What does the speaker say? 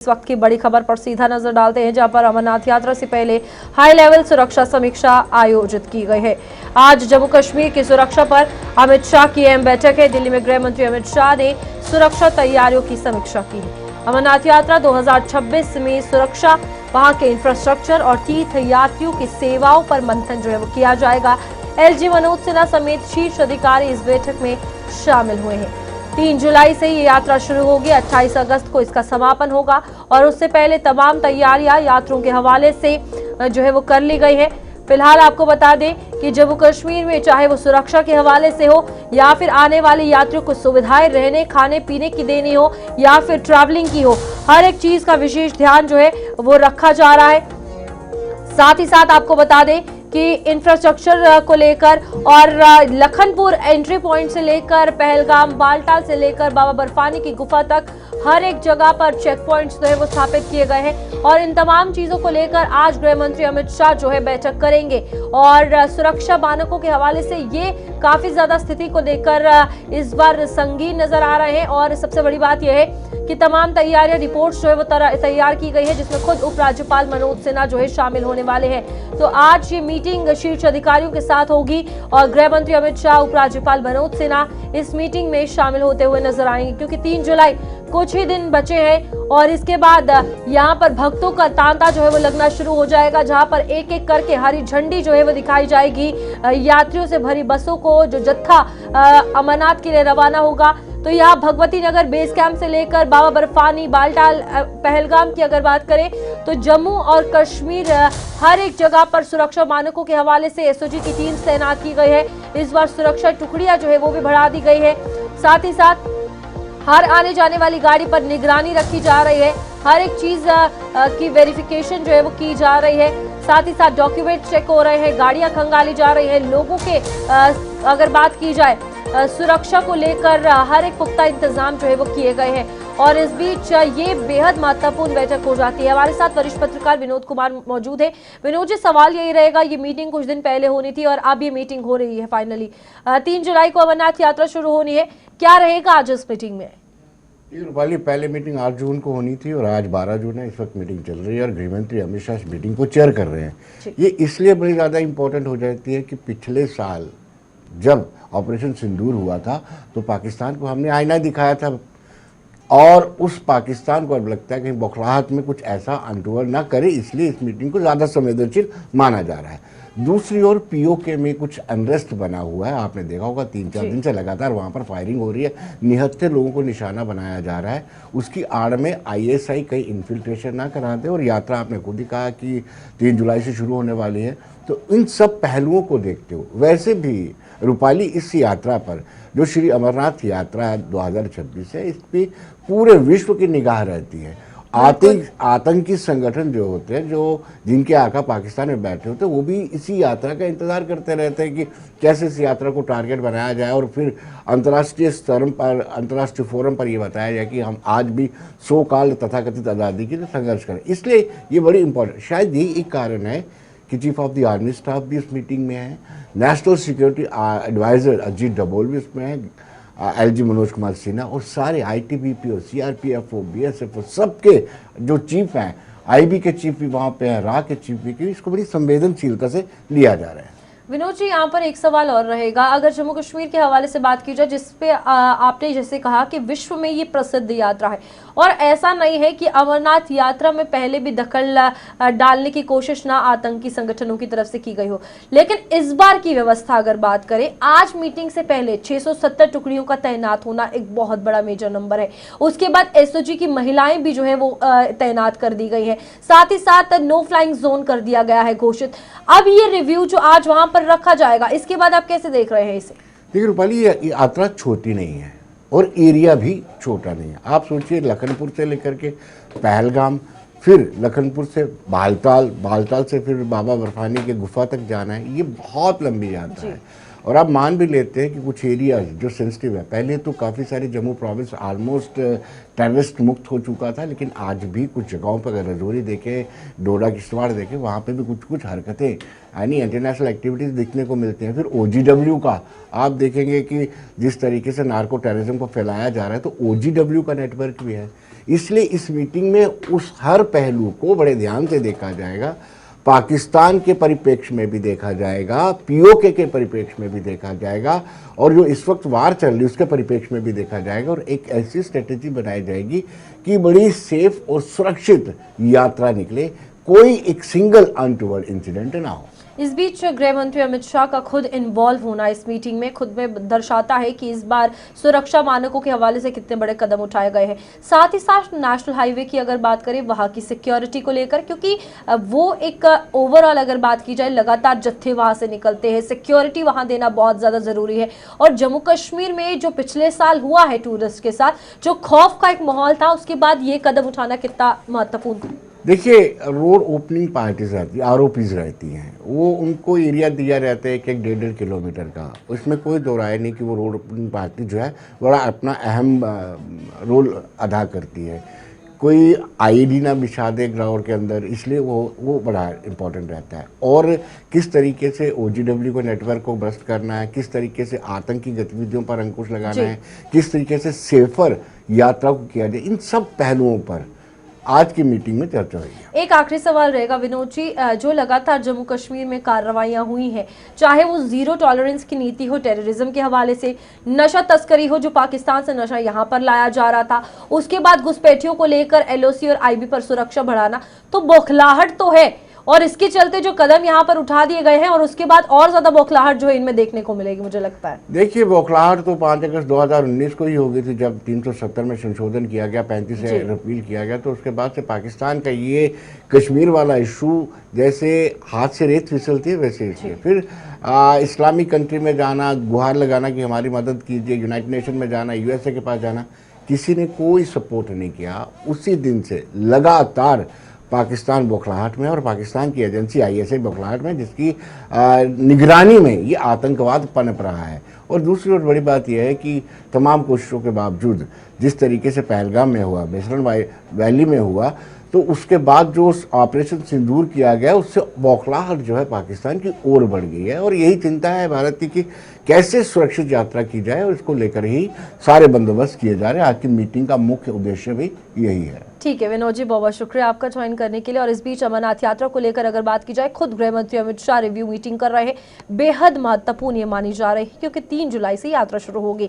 इस वक्त की बड़ी खबर पर सीधा नजर डालते हैं, जहां पर अमरनाथ यात्रा से पहले हाई लेवल सुरक्षा समीक्षा आयोजित की गई है। आज जम्मू कश्मीर की सुरक्षा पर अमित शाह की अहम बैठक है। दिल्ली में गृह मंत्री अमित शाह ने सुरक्षा तैयारियों की समीक्षा की है। अमरनाथ यात्रा 2026 में सुरक्षा, वहां के इंफ्रास्ट्रक्चर और तीर्थ यात्रियों की सेवाओं पर मंथन जो है वो किया जाएगा। एलजी मनोज सिन्हा समेत शीर्ष अधिकारी इस बैठक में शामिल हुए हैं। 3 जुलाई से ये यात्रा शुरू होगी, 28 अगस्त को इसका समापन होगा और उससे पहले तमाम तैयारियां यात्रियों के हवाले से जो है वो कर ली गई है। फिलहाल आपको बता दें कि जम्मू कश्मीर में चाहे वो सुरक्षा के हवाले से हो या फिर आने वाले यात्रियों को सुविधाएं रहने खाने पीने की देनी हो या फिर ट्रैवलिंग की हो, हर एक चीज का विशेष ध्यान जो है वो रखा जा रहा है। साथ ही साथ आपको बता दें कि इंफ्रास्ट्रक्चर को लेकर और लखनपुर एंट्री पॉइंट से लेकर पहलगाम, बालटाल से लेकर बाबा बर्फानी की गुफा तक हर एक जगह पर चेक पॉइंट्स जो है वो स्थापित किए गए हैं और इन तमाम चीजों को लेकर आज गृह मंत्री अमित शाह जो है बैठक करेंगे और सुरक्षा मानकों के हवाले से ये काफी ज्यादा स्थिति को लेकर इस बार संगीन नजर आ रहे हैं। और सबसे बड़ी बात यह है कि तमाम तैयारियां, रिपोर्ट्स जो है वो तैयार की गई है, जिसमें खुद उपराज्यपाल मनोज सिन्हा जो है शामिल होने वाले हैं। तो आज ये मीटिंग शीर्ष अधिकारियों के साथ होगी और गृह मंत्री अमित शाह, उपराज्यपाल मनोज सिन्हा इस मीटिंग में शामिल होते हुए नजर आएंगे, क्योंकि 3 जुलाई कुछ ही दिन बचे हैं और इसके बाद यहाँ पर भक्तों का तांता जो है वो लगना शुरू हो जाएगा, जहां पर एक एक करके हरी झंडी जो है वो दिखाई जाएगी। यात्रियों से भरी बसों को जो जत्था अमरनाथ के लिए रवाना होगा, तो यहाँ भगवती नगर बेस कैंप से लेकर बाबा बर्फानी, बालटाल, पहलगाम की अगर बात करें तो जम्मू और कश्मीर हर एक जगह पर सुरक्षा मानकों के हवाले से एसओजी की टीम तैनात की गई है। इस बार सुरक्षा टुकड़ियां जो है वो भी बढ़ा दी गई है। साथ ही साथ हर आने जाने वाली गाड़ी पर निगरानी रखी जा रही है, हर एक चीज की वेरिफिकेशन जो है वो की जा रही है। साथ ही साथ डॉक्यूमेंट चेक हो रहे हैं, गाड़ियां खंगाली जा रही हैं। लोगों के अगर बात की जाए सुरक्षा को लेकर हर एक पुख्ता इंतजाम जो है वो किए गए हैं और इस बीच ये बेहद महत्वपूर्ण बैठक हो जाती है। हमारे साथ वरिष्ठ पत्रकार विनोद कुमार मौजूद है। विनोद जी, सवाल यही रहेगा, ये मीटिंग कुछ दिन पहले होनी थी और अब ये मीटिंग हो रही है फाइनली। 3 जुलाई को अमरनाथ यात्रा शुरू होनी है, क्या रहेगा आज इस मीटिंग में? रूपाली, पहले मीटिंग 8 जून को होनी थी और आज 12 जून है। इस वक्त मीटिंग चल रही है और गृहमंत्री अमित शाह इस मीटिंग को चेयर कर रहे हैं। ये इसलिए बड़ी ज़्यादा इंपॉर्टेंट हो जाती है कि पिछले साल जब ऑपरेशन सिंदूर हुआ था तो पाकिस्तान को हमने आईना दिखाया था और उस पाकिस्तान को अब लगता है कि बौखलाहट में कुछ ऐसा अनटूवर ना करे, इसलिए इस मीटिंग को ज़्यादा संवेदनशील माना जा रहा है। दूसरी ओर पीओके में कुछ अनरेस्ट बना हुआ है, आपने देखा होगा 3-4 दिन से लगातार वहाँ पर फायरिंग हो रही है, निहत्थे लोगों को निशाना बनाया जा रहा है। उसकी आड़ में आईएसआई कहीं इन्फिल्ट्रेशन ना करा दे और यात्रा आपने खुद ही कहा कि 3 जुलाई से शुरू होने वाली है। तो इन सब पहलुओं को देखते हुए वैसे भी रूपाली इस यात्रा पर जो श्री अमरनाथ यात्रा 2026 है, इस पर पूरे विश्व की निगाह रहती है। आतंकी संगठन जो होते हैं, जो जिनके आका पाकिस्तान में बैठे होते हैं, वो भी इसी यात्रा का इंतजार करते रहते हैं कि कैसे इस यात्रा को टारगेट बनाया जाए और फिर अंतर्राष्ट्रीय स्तर पर, अंतर्राष्ट्रीय फोरम पर ये बताया जाए कि हम आज भी सो काल तथाकथित आज़ादी के लिए संघर्ष करें। इसलिए ये बड़ी इंपॉर्टेंट, शायद यही एक कारण है कि chief of the army staff भी इस मीटिंग में है, national security advisor Ajit Doval भी इसमें है, एलजी मनोज कुमार सिन्हा और सारे आईटीबीपी और सीआरपीएफ और बीएसएफ और सबके जो चीफ हैं, आईबी के चीफ भी वहाँ पे हैं, रा के चीफ भी, इसको बड़ी संवेदनशीलता से लिया जा रहा है। विनोद जी, यहाँ पर एक सवाल और रहेगा, अगर जम्मू कश्मीर के हवाले से बात की जाए, जिसपे आपने जैसे कहा कि विश्व में ये प्रसिद्ध यात्रा है और ऐसा नहीं है कि अमरनाथ यात्रा में पहले भी दखल डालने की कोशिश ना आतंकी संगठनों की तरफ से की गई हो, लेकिन इस बार की व्यवस्था अगर बात करें, आज मीटिंग से पहले 670 टुकड़ियों का तैनात होना एक बहुत बड़ा मेजर नंबर है। उसके बाद एसओजी की महिलाएं भी जो है वो तैनात कर दी गई है, साथ ही साथ नो फ्लाइंग जोन कर दिया गया है घोषित। अब ये रिव्यू जो आज वहां पर रखा जाएगा, इसके बाद आप कैसे देख रहे हैं इसे? देखिए रूपाली, ये यात्रा छोटी नहीं है और एरिया भी छोटा नहीं है। आप सोचिए, लखनपुर से लेकर के पहलगाम, फिर लखनपुर से बालटाल, बालटाल से फिर बाबा बर्फानी के गुफा तक जाना है, ये बहुत लंबी यात्रा है। और आप मान भी लेते हैं कि कुछ एरिया जो सेंसिटिव है, पहले तो काफ़ी सारे जम्मू प्रोविंस ऑलमोस्ट टेररिस्ट मुक्त हो चुका था, लेकिन आज भी कुछ जगहों पर अगर रजौरी देखें, डोडा किश्तवाड़ देखें, वहाँ पे भी कुछ कुछ हरकतें यानी इंटरनेशनल एक्टिविटीज़ दिखने को मिलती हैं। फिर ओजीडब्ल्यू का आप देखेंगे कि जिस तरीके से नार्को टेररिज्म को फैलाया जा रहा है, तो ओजीडब्ल्यू का नेटवर्क भी है। इसलिए इस मीटिंग में उस हर पहलू को बड़े ध्यान से देखा जाएगा। पाकिस्तान के परिप्रेक्ष्य में भी देखा जाएगा, पीओके के परिप्रेक्ष्य में भी देखा जाएगा, और जो इस वक्त वार चल रही है उसके परिप्रेक्ष्य में भी देखा जाएगा, और एक ऐसी स्ट्रेटेजी बनाई जाएगी कि बड़ी सेफ और सुरक्षित यात्रा निकले, कोई एक सिंगल अनटूवर्ड इंसिडेंट ना हो। इस बीच गृह मंत्री अमित शाह का खुद इन्वॉल्व होना इस मीटिंग में खुद में दर्शाता है कि इस बार सुरक्षा मानकों के हवाले से कितने बड़े कदम उठाए गए हैं। साथ ही साथ नेशनल हाईवे की अगर बात करें वहां की सिक्योरिटी को लेकर, क्योंकि वो एक ओवरऑल अगर बात की जाए लगातार जत्थे वहां से निकलते हैं, सिक्योरिटी वहां देना बहुत ज्यादा जरूरी है। और जम्मू कश्मीर में जो पिछले साल हुआ है टूरिस्ट के साथ, जो खौफ का एक माहौल था, उसके बाद ये कदम उठाना कितना महत्वपूर्ण था। देखिए, रोड ओपनिंग पार्टीज रहती है, आरओपीज रहती हैं, वो उनको एरिया दिया रहता है कि 1.5 किलोमीटर का। उसमें कोई दो राय नहीं कि वो रोड ओपनिंग पार्टी जो है बड़ा अपना अहम रोल अदा करती है। कोई आईडी ना बिछा दे ग्राउंड के अंदर, इसलिए वो बड़ा इम्पोर्टेंट रहता है। और किस तरीके से ओजीडब्ल्यू को नेटवर्क को बस्ट करना है, किस तरीके से आतंकी गतिविधियों पर अंकुश लगाना है, किस तरीके से सेफर यात्रा को किया जाए, इन सब पहलुओं पर आज की मीटिंग में चर्चा हुई है। एक आखिरी सवाल रहेगा विनोद जी, जो लगातार जम्मू कश्मीर में कार्रवाइयां हुई हैं, चाहे वो जीरो टॉलरेंस की नीति हो टेररिज्म के हवाले से, नशा तस्करी हो जो पाकिस्तान से नशा यहां पर लाया जा रहा था, उसके बाद घुसपैठियों को लेकर एलओसी और आईबी पर सुरक्षा बढ़ाना, तो बौखलाहट तो है, और इसके चलते जो कदम यहाँ पर उठा दिए गए हैं और उसके बाद और ज्यादा बौखलाहट जो है इनमें देखने को मिलेगी मुझे लगता है। देखिए, बौखलाहट तो 5 अगस्त 2019 को ही हो गई थी, जब 370 में संशोधन किया गया, 35 से रिपील किया गया। तो उसके बाद से पाकिस्तान का ये कश्मीर वाला इशू जैसे हाथ से रेत फिसलती है वैसे फिर इस्लामिक कंट्री में जाना, गुहार लगाना कि हमारी मदद कीजिए, यूनाइटेड नेशन में जाना, यूएसए के पास जाना, किसी ने कोई सपोर्ट नहीं किया। उसी दिन से लगातार पाकिस्तान बौखलाहट में, और पाकिस्तान की एजेंसी आईएसआई बौखलाहट में, जिसकी निगरानी में ये आतंकवाद पनप रहा है। और दूसरी ओर बड़ी बात यह है कि तमाम कोशिशों के बावजूद जिस तरीके से पहलगाम में हुआ, बेसरन वैली में हुआ, तो उसके बाद जो ऑपरेशन सिंदूर किया गया उससे बौखलाहट जो है पाकिस्तान की ओर बढ़ गई है। और यही चिंता है भारत की कि कैसे सुरक्षित यात्रा की जाए, और इसको लेकर ही सारे बंदोबस्त किए जा रहे हैं। आज की मीटिंग का मुख्य उद्देश्य भी यही है। ठीक है विनोद जी, बहुत बहुत शुक्रिया आपका ज्वाइन करने के लिए। और इस बीच अमरनाथ यात्रा को लेकर अगर बात की जाए, खुद गृह मंत्री अमित शाह रिव्यू मीटिंग कर रहे हैं, बेहद महत्वपूर्ण ये मानी जा रही है क्योंकि 3 जुलाई से यात्रा शुरू होगी।